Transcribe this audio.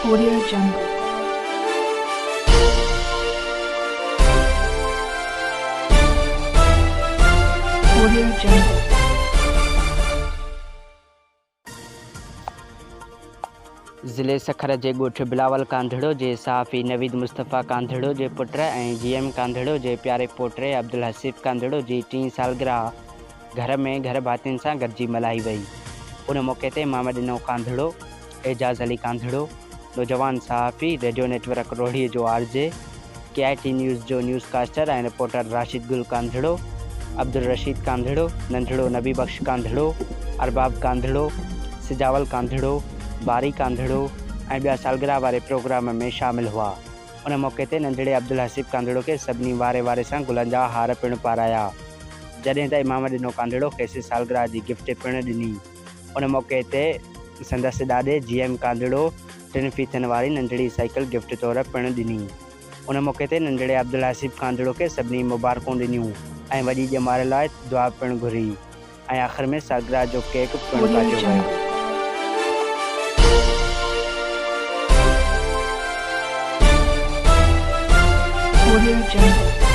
Audio Jungle. Audio Jungle. ज़िले सखर जे ॻोठ बिलावल कांधड़ो जे सहाफ़ी नवीद मुस्तफ़ा कांधड़ो जे पुट ऐं GM कांधड़ो जे प्यारे पोटे अब्दुल हसीब कांधड़ो जी 3 सालगिरह घर में घर भातियुनि सां गॾिजी मल्हाई वई। उन मौक़े ते मामा ॾिनो कांधड़ो, एजाज़ अली कांधड़ो, नौजवान सहाफ़ी, रेडियो नेटवर्क रोहड़ीअ जो RJ, KIT न्यूज़ जो न्यूज़कास्टर ऐं रिपोर्टर राशिद गुल कांधड़ो, अब्दुल रशीद कांधड़ो, नंढड़ो नबी बख्श कांधड़ो, अरबाब कांधड़ो, सिजावल कांधड़ो, बारी कांधड़ो ऐं ॿिया सालगिरह वारे प्रोग्राम में शामिल हुआ। उन मौक़े ते नंढड़े अब्दुल हसीब कांधड़ो खे सभिनी वारे सां गुलनि जा हार पिणु पाराया, जॾहिं त इमाम ॾिनो कांधड़ो खेसि सालगिरह जी गिफ्ट पिणु ॾिनी। उन मौक़े ते संदसि ॾाॾे GM कांधड़ो 3 फीथनि वारी नंढड़ी साइकिल गिफ्ट तौरु पिणु ॾिनी। उन मौक़े ते नंढड़े अब्दुल हसीब कांधड़ो खे सभिनी मुबारकूं ॾिनियूं ऐं वॾी ॼमार लाइ दुआ पिणु घुरी ऐं आख़िर में सालगिरह जो केक पिणु काटियो वियो। Audio Jungle.